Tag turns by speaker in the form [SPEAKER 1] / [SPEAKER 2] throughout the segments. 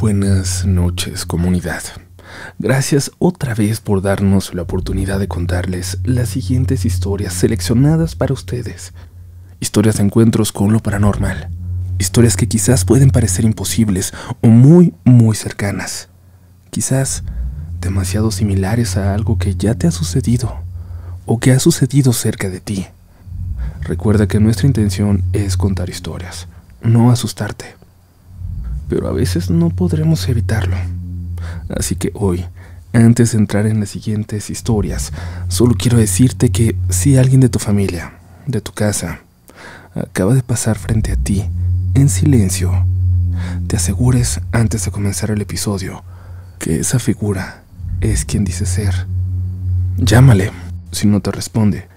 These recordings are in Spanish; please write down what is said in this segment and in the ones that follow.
[SPEAKER 1] Buenas noches, comunidad. Gracias otra vez por darnos la oportunidad de contarles las siguientes historias seleccionadas para ustedes. Historias de encuentros con lo paranormal. Historias que quizás pueden parecer imposibles o muy cercanas. Quizás demasiado similares a algo que ya te ha sucedido o que ha sucedido cerca de ti. Recuerda que nuestra intención es contar historias, no asustarte. Pero a veces no podremos evitarlo. Así que hoy, antes de entrar en las siguientes historias, solo quiero decirte que si alguien de tu familia, de tu casa, acaba de pasar frente a ti, en silencio, te asegures antes de comenzar el episodio que esa figura es quien dice ser. Llámale. Si no te responde,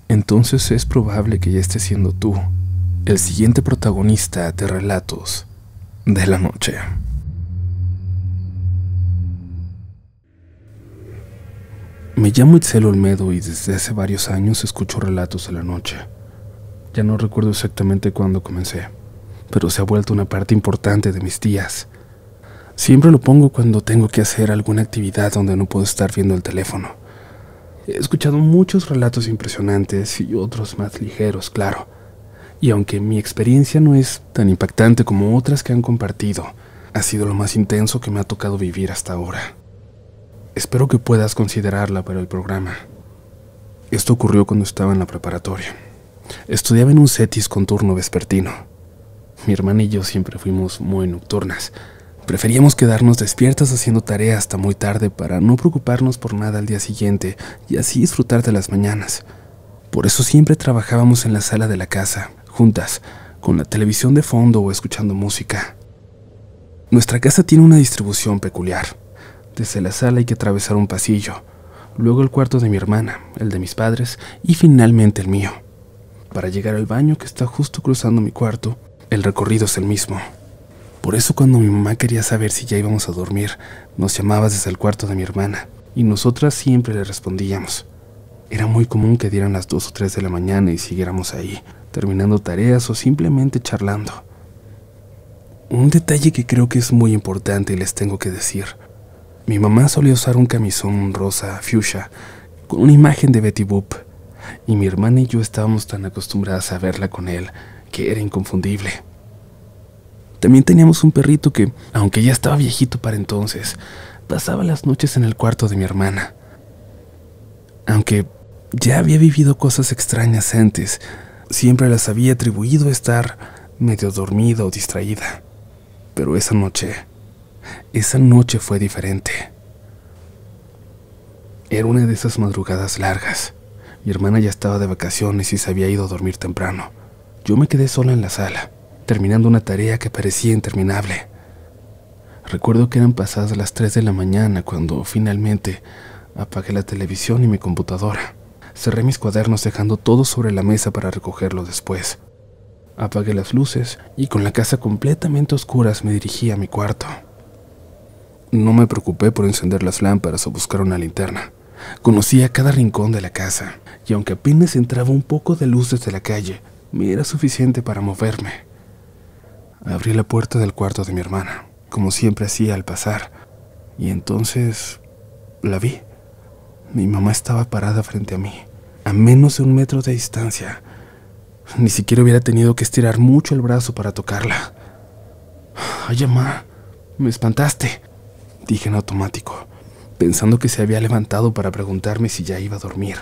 [SPEAKER 1] entonces es probable que ya esté siendo tú el siguiente protagonista de relatos de la noche. Me llamo Itzel Olmedo y desde hace varios años escucho relatos de la noche. Ya no recuerdo exactamente cuándo comencé, pero se ha vuelto una parte importante de mis días. Siempre lo pongo cuando tengo que hacer alguna actividad donde no puedo estar viendo el teléfono. He escuchado muchos relatos impresionantes y otros más ligeros, claro. Y aunque mi experiencia no es tan impactante como otras que han compartido, ha sido lo más intenso que me ha tocado vivir hasta ahora. Espero que puedas considerarla para el programa. Esto ocurrió cuando estaba en la preparatoria. Estudiaba en un CETIS con turno vespertino. Mi hermana y yo siempre fuimos muy nocturnas. Preferíamos quedarnos despiertas haciendo tarea hasta muy tarde para no preocuparnos por nada al día siguiente y así disfrutar de las mañanas. Por eso siempre trabajábamos en la sala de la casa, juntas, con la televisión de fondo o escuchando música. Nuestra casa tiene una distribución peculiar. Desde la sala hay que atravesar un pasillo, luego el cuarto de mi hermana, el de mis padres y finalmente el mío. Para llegar al baño que está justo cruzando mi cuarto, el recorrido es el mismo. Por eso cuando mi mamá quería saber si ya íbamos a dormir, nos llamaba desde el cuarto de mi hermana y nosotras siempre le respondíamos. Era muy común que dieran las 2 o 3 de la mañana y siguiéramos ahí, terminando tareas o simplemente charlando. Un detalle que creo que es muy importante y les tengo que decir. Mi mamá solía usar un camisón rosa fuchsia con una imagen de Betty Boop y mi hermana y yo estábamos tan acostumbradas a verla con él que era inconfundible. También teníamos un perrito que, aunque ya estaba viejito para entonces, pasaba las noches en el cuarto de mi hermana. Aunque ya había vivido cosas extrañas antes, siempre las había atribuido a estar medio dormida o distraída. Pero esa noche fue diferente. Era una de esas madrugadas largas. Mi hermana ya estaba de vacaciones y se había ido a dormir temprano. Yo me quedé sola en la sala, terminando una tarea que parecía interminable. Recuerdo que eran pasadas las 3 de la mañana cuando finalmente apagué la televisión y mi computadora. Cerré mis cuadernos dejando todo sobre la mesa para recogerlo después. Apagué las luces y con la casa completamente a oscuras me dirigí a mi cuarto. No me preocupé por encender las lámparas o buscar una linterna. Conocía cada rincón de la casa y aunque apenas entraba un poco de luz desde la calle, me era suficiente para moverme. Abrí la puerta del cuarto de mi hermana, como siempre hacía al pasar, y entonces la vi. Mi mamá estaba parada frente a mí, a menos de 1 metro de distancia. Ni siquiera hubiera tenido que estirar mucho el brazo para tocarla. «Ay, mamá, me espantaste», dije en automático, pensando que se había levantado para preguntarme si ya iba a dormir.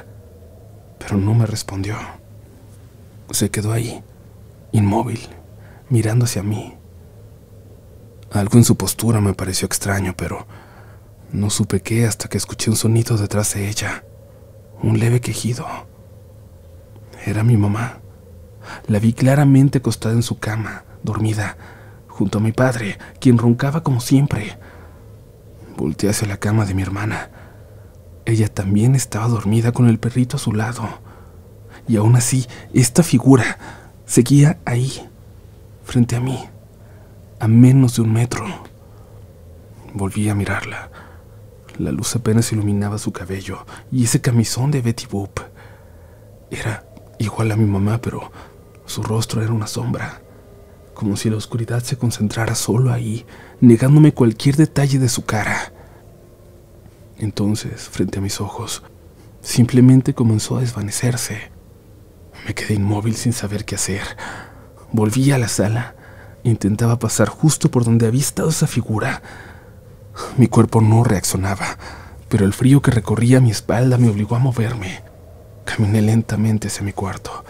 [SPEAKER 1] Pero no me respondió. Se quedó ahí, inmóvil, mirando hacia mí. Algo en su postura me pareció extraño, pero no supe qué hasta que escuché un sonido detrás de ella. Un leve quejido. Era mi mamá. La vi claramente acostada en su cama, dormida, junto a mi padre, quien roncaba como siempre. Volteé hacia la cama de mi hermana. Ella también estaba dormida con el perrito a su lado. Y aún así, esta figura seguía ahí, frente a mí, a menos de 1 metro. Volví a mirarla. La luz apenas iluminaba su cabello y ese camisón de Betty Boop. Era igual a mi mamá, pero su rostro era una sombra, como si la oscuridad se concentrara solo ahí, negándome cualquier detalle de su cara. Entonces, frente a mis ojos, simplemente comenzó a desvanecerse. Me quedé inmóvil sin saber qué hacer. Volví a la sala. Intentaba pasar justo por donde había estado esa figura. Mi cuerpo no reaccionaba, pero el frío que recorría mi espalda me obligó a moverme. Caminé lentamente hacia mi cuarto,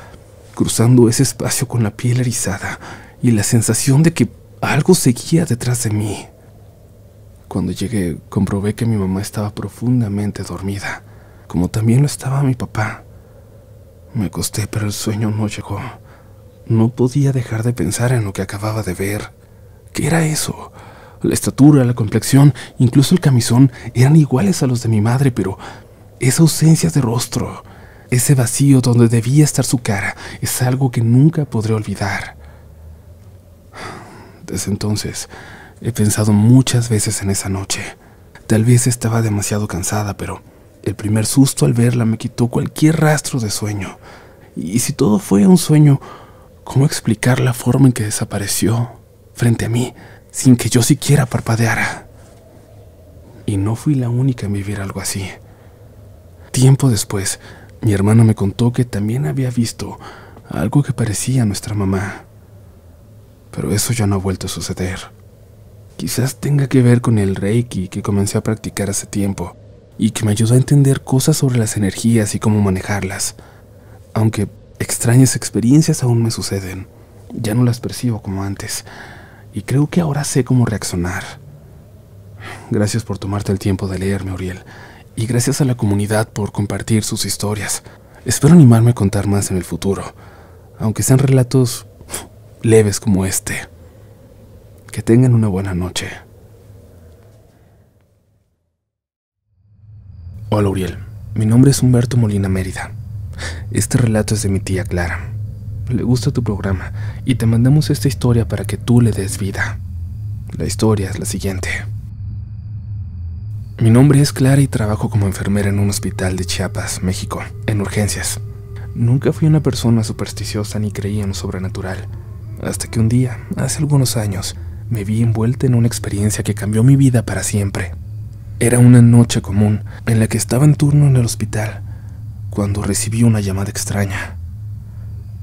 [SPEAKER 1] cruzando ese espacio con la piel erizada y la sensación de que algo seguía detrás de mí. Cuando llegué, comprobé que mi mamá estaba profundamente dormida, como también lo estaba mi papá. Me acosté, pero el sueño no llegó. No podía dejar de pensar en lo que acababa de ver. ¿Qué era eso? La estatura, la complexión, incluso el camisón eran iguales a los de mi madre, pero esa ausencia de rostro, ese vacío donde debía estar su cara, es algo que nunca podré olvidar. Desde entonces, he pensado muchas veces en esa noche. Tal vez estaba demasiado cansada, pero el primer susto al verla me quitó cualquier rastro de sueño. Y si todo fue un sueño, ¿cómo explicar la forma en que desapareció frente a mí sin que yo siquiera parpadeara? Y no fui la única en vivir algo así. Tiempo después, mi hermano me contó que también había visto algo que parecía a nuestra mamá. Pero eso ya no ha vuelto a suceder. Quizás tenga que ver con el Reiki que comencé a practicar hace tiempo y que me ayudó a entender cosas sobre las energías y cómo manejarlas. Aunque extrañas experiencias aún me suceden, ya no las percibo como antes, y creo que ahora sé cómo reaccionar. Gracias por tomarte el tiempo de leerme, Uriel, y gracias a la comunidad por compartir sus historias. Espero animarme a contar más en el futuro, aunque sean relatos leves como este. Que tengan una buena noche. Hola, Uriel. Mi nombre es Humberto Molina Mérida. Este relato es de mi tía Clara. Le gusta tu programa y te mandamos esta historia para que tú le des vida. La historia es la siguiente. Mi nombre es Clara y trabajo como enfermera en un hospital de Chiapas, México, en urgencias. Nunca fui una persona supersticiosa ni creía en lo sobrenatural, hasta que un día, hace algunos años, me vi envuelta en una experiencia que cambió mi vida para siempre. Era una noche común en la que estaba en turno en el hospital, cuando recibí una llamada extraña.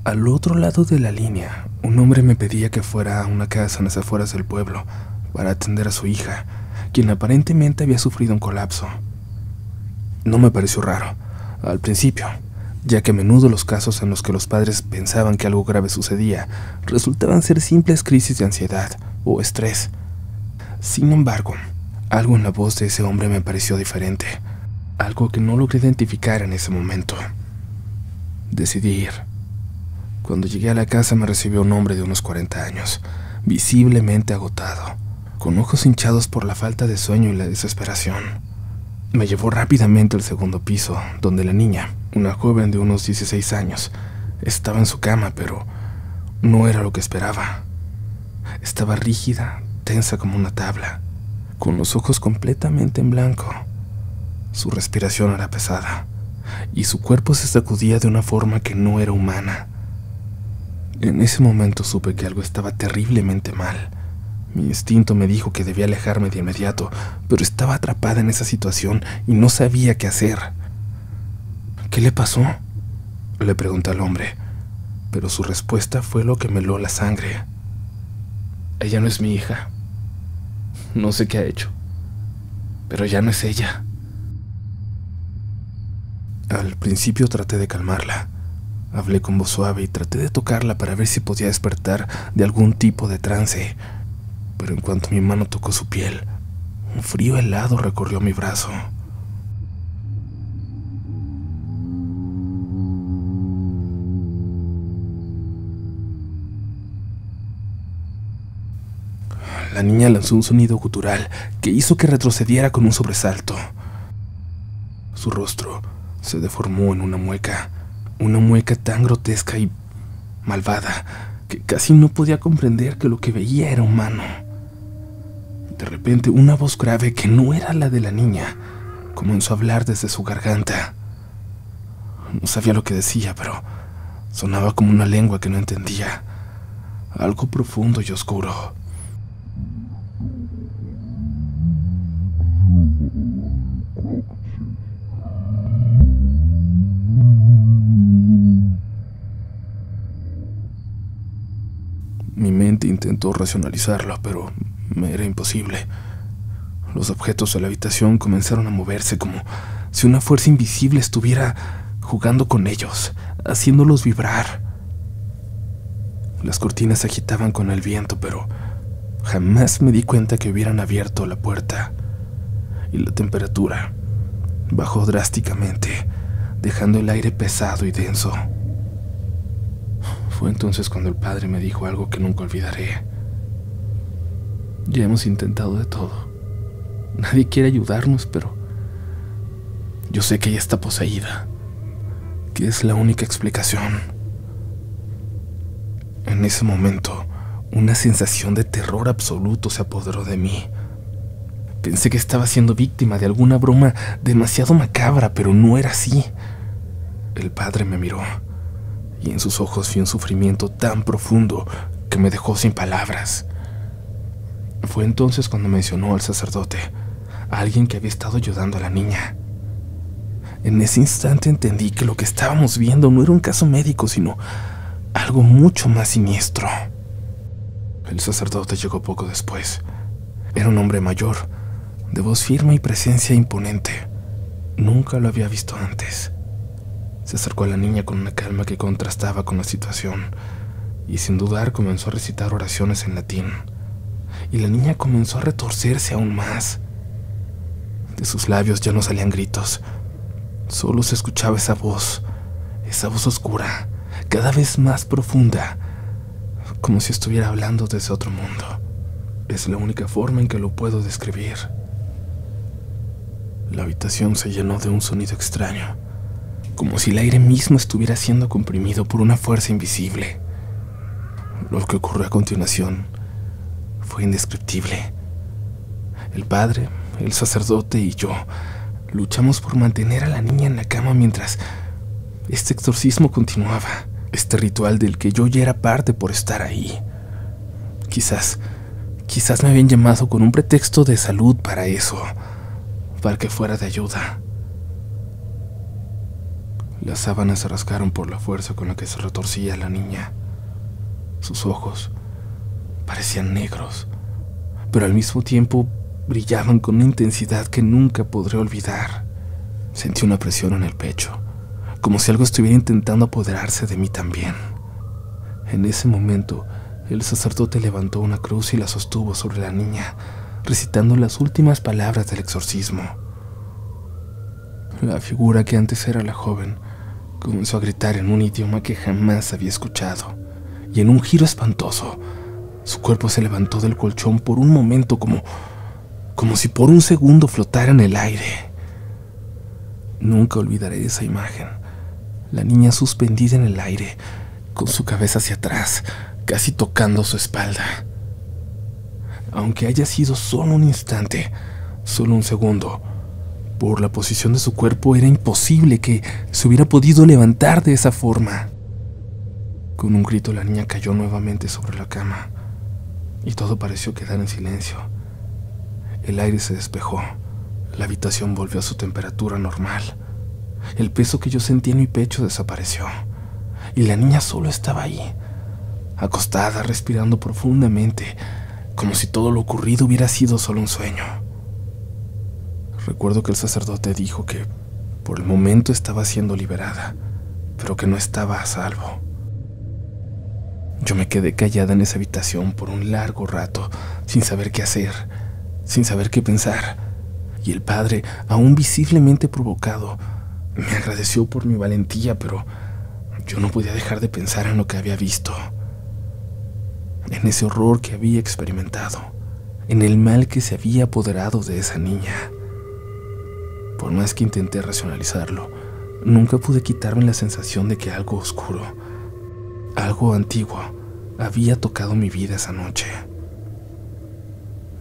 [SPEAKER 1] Al otro lado de la línea, un hombre me pedía que fuera a una casa en las afueras del pueblo para atender a su hija, quien aparentemente había sufrido un colapso. No me pareció raro, al principio, ya que a menudo los casos en los que los padres pensaban que algo grave sucedía resultaban ser simples crisis de ansiedad o estrés. Sin embargo, algo en la voz de ese hombre me pareció diferente, algo que no logré identificar en ese momento. Decidí ir. Cuando llegué a la casa me recibió un hombre de unos 40 años, visiblemente agotado, con ojos hinchados por la falta de sueño y la desesperación. Me llevó rápidamente al segundo piso, donde la niña, una joven de unos 16 años, estaba en su cama, pero no era lo que esperaba. Estaba rígida, tensa como una tabla, con los ojos completamente en blanco. Su respiración era pesada, y su cuerpo se sacudía de una forma que no era humana. En ese momento supe que algo estaba terriblemente mal. Mi instinto me dijo que debía alejarme de inmediato, pero estaba atrapada en esa situación y no sabía qué hacer. ¿Qué le pasó?, le pregunté al hombre, pero su respuesta fue lo que me heló la sangre. Ella no es mi hija. No sé qué ha hecho, pero ya no es ella. Al principio traté de calmarla. Hablé con voz suave y traté de tocarla para ver si podía despertar de algún tipo de trance, pero en cuanto mi mano tocó su piel, un frío helado recorrió mi brazo. La niña lanzó un sonido gutural que hizo que retrocediera con un sobresalto. Su rostro se deformó en una mueca tan grotesca y malvada que casi no podía comprender que lo que veía era humano. De repente, una voz grave que no era la de la niña comenzó a hablar desde su garganta. No sabía lo que decía, pero sonaba como una lengua que no entendía. algo profundo y oscuro. Mi mente intentó racionalizarlo, pero me era imposible. Los objetos de la habitación comenzaron a moverse como si una fuerza invisible estuviera jugando con ellos, haciéndolos vibrar. Las cortinas se agitaban con el viento, pero jamás me di cuenta que hubieran abierto la puerta. Y la temperatura bajó drásticamente, dejando el aire pesado y denso. Fue entonces cuando el padre me dijo algo que nunca olvidaré. Ya hemos intentado de todo. Nadie quiere ayudarnos, pero yo sé que ella está poseída, que es la única explicación. En ese momento, una sensación de terror absoluto se apoderó de mí. Pensé que estaba siendo víctima de alguna broma demasiado macabra, pero no era así. El padre me miró, y en sus ojos vi un sufrimiento tan profundo que me dejó sin palabras. Fue entonces cuando mencionó al sacerdote, a alguien que había estado ayudando a la niña. En ese instante entendí que lo que estábamos viendo no era un caso médico, sino algo mucho más siniestro. El sacerdote llegó poco después. Era un hombre mayor, de voz firme y presencia imponente. Nunca lo había visto antes. Se acercó a la niña con una calma que contrastaba con la situación, y sin dudar comenzó a recitar oraciones en latín. Y la niña comenzó a retorcerse aún más. De sus labios ya no salían gritos. Solo se escuchaba esa voz oscura, cada vez más profunda, como si estuviera hablando desde otro mundo. Es la única forma en que lo puedo describir. La habitación se llenó de un sonido extraño, como si el aire mismo estuviera siendo comprimido por una fuerza invisible. Lo que ocurrió a continuación fue indescriptible. El padre, el sacerdote y yo luchamos por mantener a la niña en la cama mientras este exorcismo continuaba, este ritual del que yo ya era parte por estar ahí. Quizás me habían llamado con un pretexto de salud para eso, para que fuera de ayuda. Las sábanas se rasgaron por la fuerza con la que se retorcía la niña. Sus ojos parecían negros, pero al mismo tiempo brillaban con una intensidad que nunca podré olvidar. Sentí una presión en el pecho, como si algo estuviera intentando apoderarse de mí también. En ese momento, el sacerdote levantó una cruz y la sostuvo sobre la niña, recitando las últimas palabras del exorcismo. La figura que antes era la joven comenzó a gritar en un idioma que jamás había escuchado, y en un giro espantoso, su cuerpo se levantó del colchón por un momento como si por un segundo flotara en el aire. Nunca olvidaré esa imagen. La niña suspendida en el aire, con su cabeza hacia atrás, casi tocando su espalda. Aunque haya sido solo un instante, solo un segundo, por la posición de su cuerpo era imposible que se hubiera podido levantar de esa forma. Con un grito la niña cayó nuevamente sobre la cama, y todo pareció quedar en silencio. El aire se despejó, la habitación volvió a su temperatura normal. El peso que yo sentía en mi pecho desapareció, y la niña solo estaba ahí, acostada, respirando profundamente, como si todo lo ocurrido hubiera sido solo un sueño. Recuerdo que el sacerdote dijo que por el momento estaba siendo liberada, pero que no estaba a salvo. Yo me quedé callada en esa habitación por un largo rato, sin saber qué hacer, sin saber qué pensar, y el padre, aún visiblemente provocado, me agradeció por mi valentía, pero yo no podía dejar de pensar en lo que había visto, en ese horror que había experimentado, en el mal que se había apoderado de esa niña. Por más que intenté racionalizarlo, nunca pude quitarme la sensación de que algo oscuro, algo antiguo, había tocado mi vida esa noche.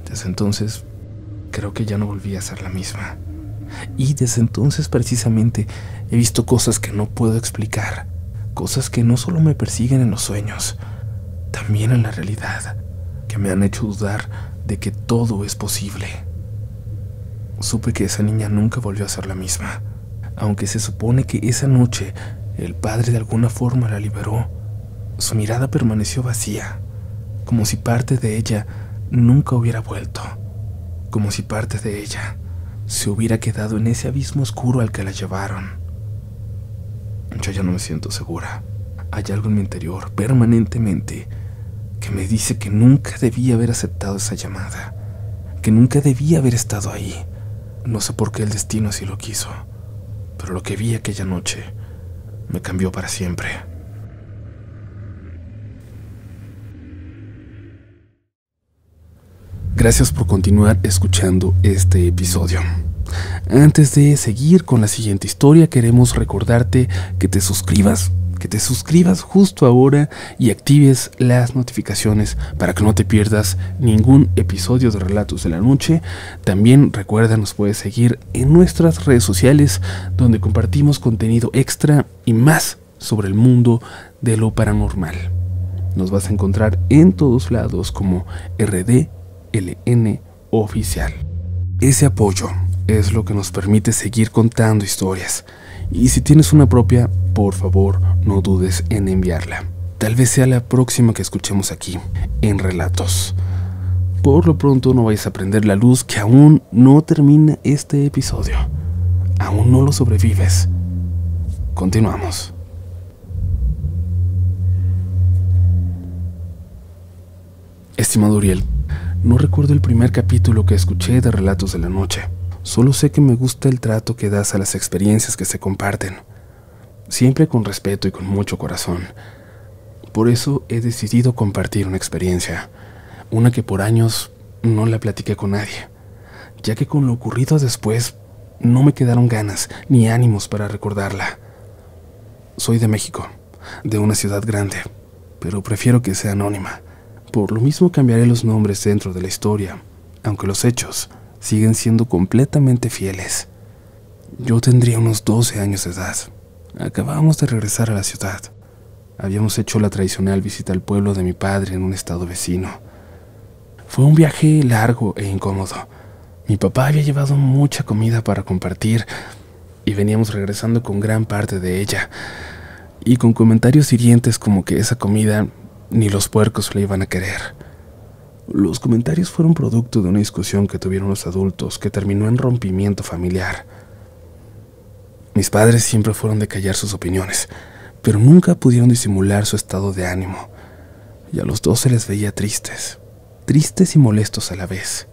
[SPEAKER 1] Desde entonces, creo que ya no volví a ser la misma. Y desde entonces, precisamente, he visto cosas que no puedo explicar, cosas que no solo me persiguen en los sueños,
[SPEAKER 2] también en la realidad, que me han hecho dudar de que todo es posible. Supe que esa niña nunca volvió a ser la misma, aunque se supone que esa noche el padre de alguna forma la liberó. Su mirada permaneció vacía, como si parte de ella nunca hubiera vuelto, como si parte de ella se hubiera quedado en ese abismo oscuro al que la llevaron. Yo ya no me siento segura. Hay algo en mi interior, permanentemente, que me dice que nunca debía haber aceptado esa llamada, que nunca debía haber estado ahí. No sé por qué el destino así lo quiso, pero lo que vi aquella noche me cambió para siempre.
[SPEAKER 1] Gracias por continuar escuchando este episodio. Antes de seguir con la siguiente historia, queremos recordarte que te suscribas justo ahora y actives las notificaciones para que no te pierdas ningún episodio de Relatos de la Noche. También recuerda, nos puedes seguir en nuestras redes sociales, donde compartimos contenido extra y más sobre el mundo de lo paranormal. Nos vas a encontrar en todos lados como RDLN Oficial. Ese apoyo es lo que nos permite seguir contando historias. Y si tienes una propia, por favor, no dudes en enviarla. Tal vez sea la próxima que escuchemos aquí, en Relatos. Por lo pronto no vayas a prender la luz, que aún no termina este episodio. Aún no lo sobrevives. Continuamos. Estimado Uriel, no recuerdo el primer capítulo que escuché de Relatos de la Noche. Solo sé que me gusta el trato que das a las experiencias que se comparten, siempre con respeto y con mucho corazón. Por eso he decidido compartir una experiencia, una que por años no la platiqué con nadie, ya que con lo ocurrido después no me quedaron ganas ni ánimos para recordarla. Soy de México, de una ciudad grande, pero prefiero que sea anónima. Por lo mismo cambiaré los nombres dentro de la historia, aunque los hechos siguen siendo completamente fieles. Yo tendría unos 12 años de edad. Acabábamos de regresar a la ciudad. Habíamos hecho la tradicional visita al pueblo de mi padre en un estado vecino. Fue un viaje largo e incómodo. Mi papá había llevado mucha comida para compartir y veníamos regresando con gran parte de ella, y con comentarios hirientes como que esa comida ni los puercos la iban a querer. Los comentarios fueron producto de una discusión que tuvieron los adultos que terminó en rompimiento familiar. Mis padres siempre fueron de callar sus opiniones, pero nunca pudieron disimular su estado de ánimo, y a los dos se les veía tristes y molestos a la vez,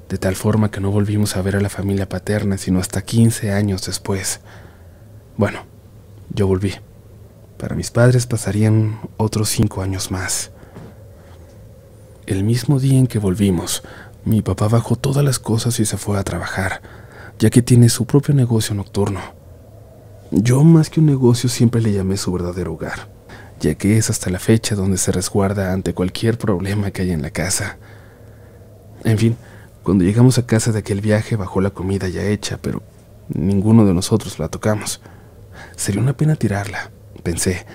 [SPEAKER 1] de tal forma que no volvimos a ver a la familia paterna sino hasta 15 años después. Bueno, yo volví. Para mis padres pasarían otros 5 años más. El mismo día en que volvimos, mi papá bajó todas las cosas y se fue a trabajar, ya que tiene su propio negocio nocturno. Yo, más que un negocio, siempre le llamé su verdadero hogar, ya que es hasta la fecha donde se resguarda ante cualquier problema que haya en la casa. En fin, cuando llegamos a casa de aquel viaje, bajó la comida ya hecha, pero ninguno de nosotros la tocamos. Sería una pena tirarla, pensé,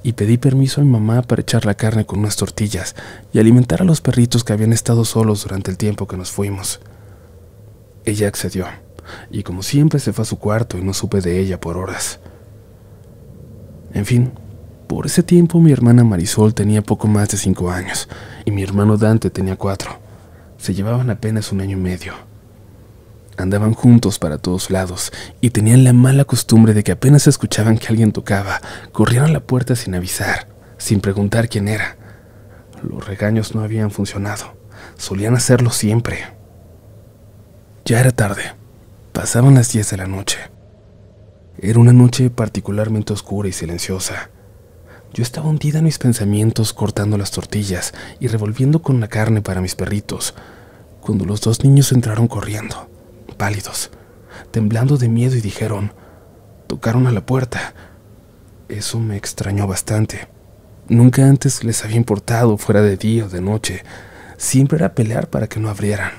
[SPEAKER 1] y pedí permiso a mi mamá para echar la carne con unas tortillas y alimentar a los perritos que habían estado solos durante el tiempo que nos fuimos. Ella accedió, y como siempre se fue a su cuarto y no supe de ella por horas. En fin, por ese tiempo mi hermana Marisol tenía poco más de 5 años y mi hermano Dante tenía 4. Se llevaban apenas 1 año y medio. Andaban juntos para todos lados y tenían la mala costumbre de que apenas escuchaban que alguien tocaba, corrían a la puerta sin avisar, sin preguntar quién era. Los regaños no habían funcionado, solían hacerlo siempre. Ya era tarde, pasaban las 10 de la noche. Era una noche particularmente oscura y silenciosa. Yo estaba hundida en mis pensamientos cortando las tortillas y revolviendo con la carne para mis perritos, cuando los 2 niños entraron corriendo, pálidos, temblando de miedo, y tocaron a la puerta. Eso me extrañó bastante. Nunca antes les había importado, fuera de día o de noche. Siempre era pelear para que no abrieran.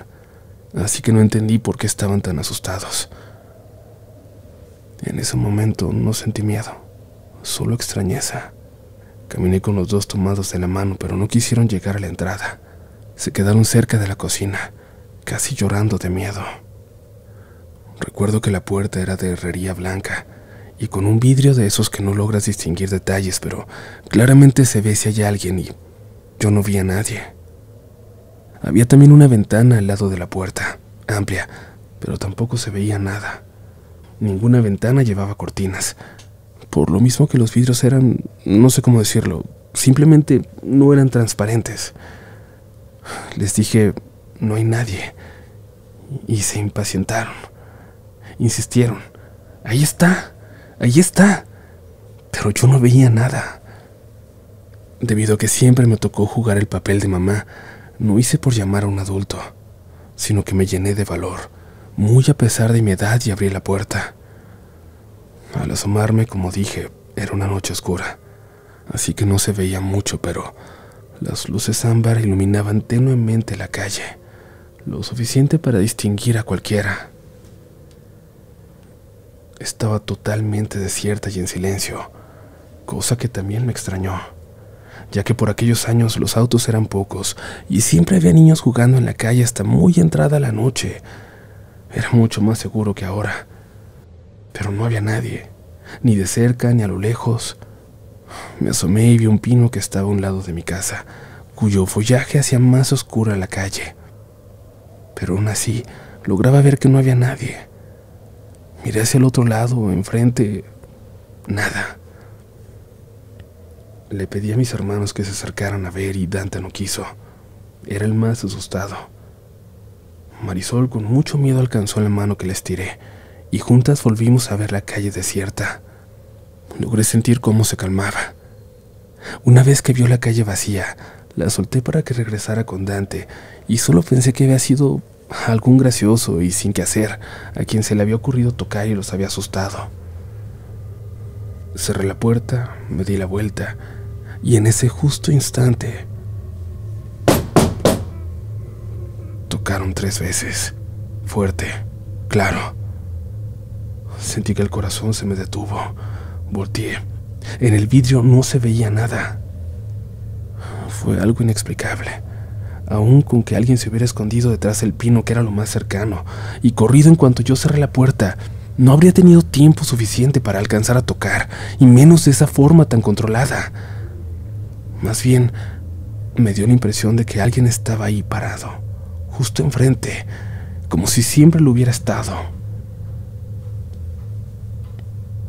[SPEAKER 1] Así que no entendí por qué estaban tan asustados. En ese momento no sentí miedo, solo extrañeza. Caminé con los dos tomados de la mano, pero no quisieron llegar a la entrada. Se quedaron cerca de la cocina, casi llorando de miedo. Recuerdo que la puerta era de herrería blanca y con un vidrio de esos que no logras distinguir detalles, pero claramente se ve si hay alguien y yo no vi a nadie. Había también una ventana al lado de la puerta, amplia, pero tampoco se veía nada. Ninguna ventana llevaba cortinas, por lo mismo que los vidrios eran, no sé cómo decirlo, simplemente no eran transparentes. Les dije, no hay nadie, y se impacientaron. Insistieron, ahí está, pero yo no veía nada. Debido a que siempre me tocó jugar el papel de mamá, no hice por llamar a un adulto, sino que me llené de valor, muy a pesar de mi edad, y abrí la puerta. Al asomarme, como dije, era una noche oscura, así que no se veía mucho, pero las luces ámbar iluminaban tenuemente la calle, lo suficiente para distinguir a cualquiera. Estaba totalmente desierta y en silencio, cosa que también me extrañó, ya que por aquellos años los autos eran pocos y siempre había niños jugando en la calle hasta muy entrada la noche. Era mucho más seguro que ahora, pero no había nadie, ni de cerca ni a lo lejos. Me asomé y vi un pino que estaba a un lado de mi casa, cuyo follaje hacía más oscura la calle, pero aún así lograba ver que no había nadie. Miré hacia el otro lado, enfrente, nada. Le pedí a mis hermanos que se acercaran a ver y Dante no quiso. Era el más asustado. Marisol con mucho miedo alcanzó la mano que les tiré y juntas volvimos a ver la calle desierta. Logré sentir cómo se calmaba. Una vez que vio la calle vacía, la solté para que regresara con Dante y solo pensé que había sido algún gracioso y sin qué hacer, a quien se le había ocurrido tocar y los había asustado. Cerré la puerta, me di la vuelta y en ese justo instante tocaron 3 veces, fuerte, claro. Sentí que el corazón se me detuvo. Volteé. En el vidrio no se veía nada. Fue algo inexplicable, aun con que alguien se hubiera escondido detrás del pino, que era lo más cercano, y corrido en cuanto yo cerré la puerta. No habría tenido tiempo suficiente para alcanzar a tocar, y menos de esa forma tan controlada. Más bien, me dio la impresión de que alguien estaba ahí parado, justo enfrente, como si siempre lo hubiera estado.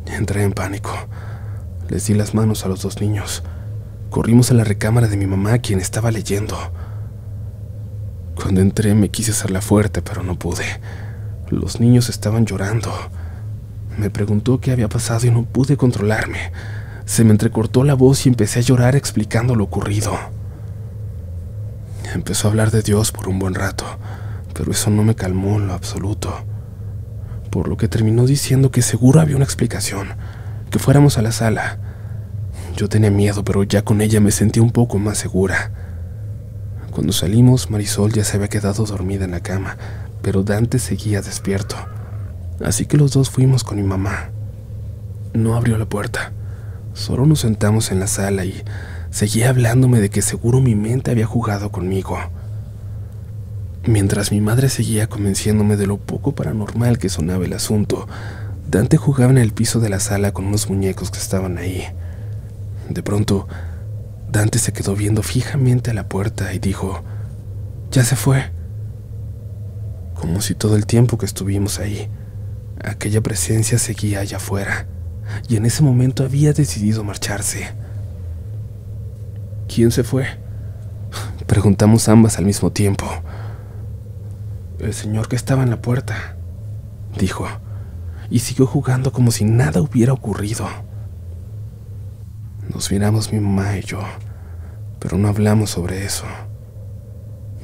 [SPEAKER 1] Entré en pánico. Les di las manos a los 2 niños. Corrimos a la recámara de mi mamá, quien estaba leyendo. Cuando entré me quise hacerla fuerte, pero no pude. Los niños estaban llorando. Me preguntó qué había pasado y no pude controlarme. Se me entrecortó la voz y empecé a llorar explicando lo ocurrido. Empezó a hablar de Dios por un buen rato, pero eso no me calmó en lo absoluto. Por lo que terminó diciendo que seguro había una explicación, que fuéramos a la sala. Yo tenía miedo, pero ya con ella me sentí un poco más segura. Cuando salimos, Marisol ya se había quedado dormida en la cama, pero Dante seguía despierto. Así que los dos fuimos con mi mamá. No abrió la puerta, solo nos sentamos en la sala y seguía hablándome de que seguro mi mente había jugado conmigo. Mientras mi madre seguía convenciéndome de lo poco paranormal que sonaba el asunto, Dante jugaba en el piso de la sala con unos muñecos que estaban ahí. De pronto, Dante se quedó viendo fijamente a la puerta y dijo, «Ya se fue». Como si todo el tiempo que estuvimos ahí, aquella presencia seguía allá afuera, y en ese momento había decidido marcharse. «¿Quién se fue?», preguntamos ambas al mismo tiempo. «El señor que estaba en la puerta», dijo, y siguió jugando como si nada hubiera ocurrido. Nos miramos mi mamá y yo, pero no hablamos sobre eso.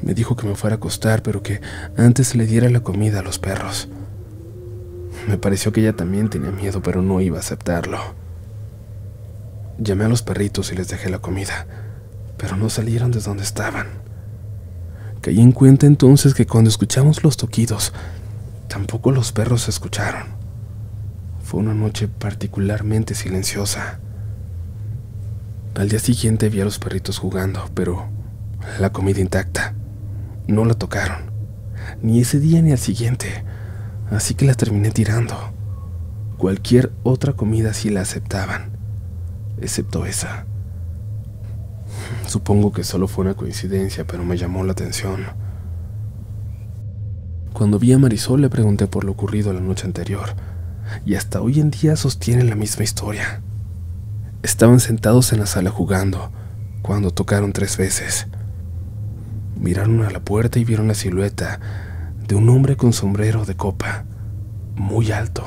[SPEAKER 1] Me dijo que me fuera a acostar, pero que antes le diera la comida a los perros. Me pareció que ella también tenía miedo, pero no iba a aceptarlo. Llamé a los perritos y les dejé la comida, pero no salieron de donde estaban. Caí en cuenta entonces que cuando escuchamos los toquidos, tampoco los perros se escucharon. Fue una noche particularmente silenciosa. Al día siguiente vi a los perritos jugando, pero la comida intacta. No la tocaron, ni ese día ni al siguiente, así que la terminé tirando. Cualquier otra comida sí la aceptaban, excepto esa. Supongo que solo fue una coincidencia, pero me llamó la atención. Cuando vi a Marisol le pregunté por lo ocurrido la noche anterior, y hasta hoy en día sostienen la misma historia. Estaban sentados en la sala jugando, cuando tocaron 3 veces. Miraron a la puerta y vieron la silueta de un hombre con sombrero de copa, muy alto.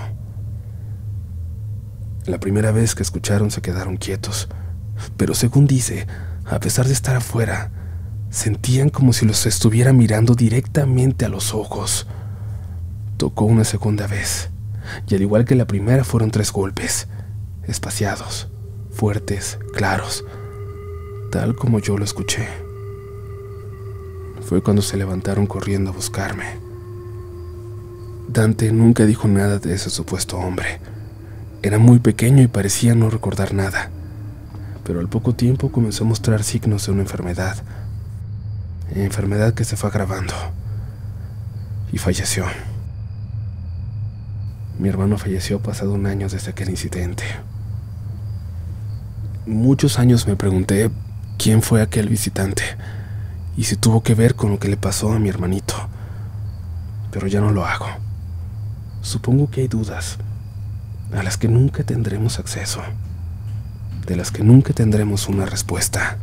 [SPEAKER 1] La primera vez que escucharon se quedaron quietos, pero según dice, a pesar de estar afuera, sentían como si los estuviera mirando directamente a los ojos. Tocó una segunda vez, y al igual que la primera fueron 3 golpes, espaciados, fuertes, claros, tal como yo lo escuché. Fue cuando se levantaron corriendo a buscarme. Dante nunca dijo nada de ese supuesto hombre. Era muy pequeño y parecía no recordar nada, pero al poco tiempo comenzó a mostrar signos de una enfermedad que se fue agravando y falleció. Mi hermano falleció pasado 1 año desde aquel incidente. Muchos años me pregunté quién fue aquel visitante y si tuvo que ver con lo que le pasó a mi hermanito, pero ya no lo hago. Supongo que hay dudas a las que nunca tendremos acceso, de las que nunca tendremos una respuesta.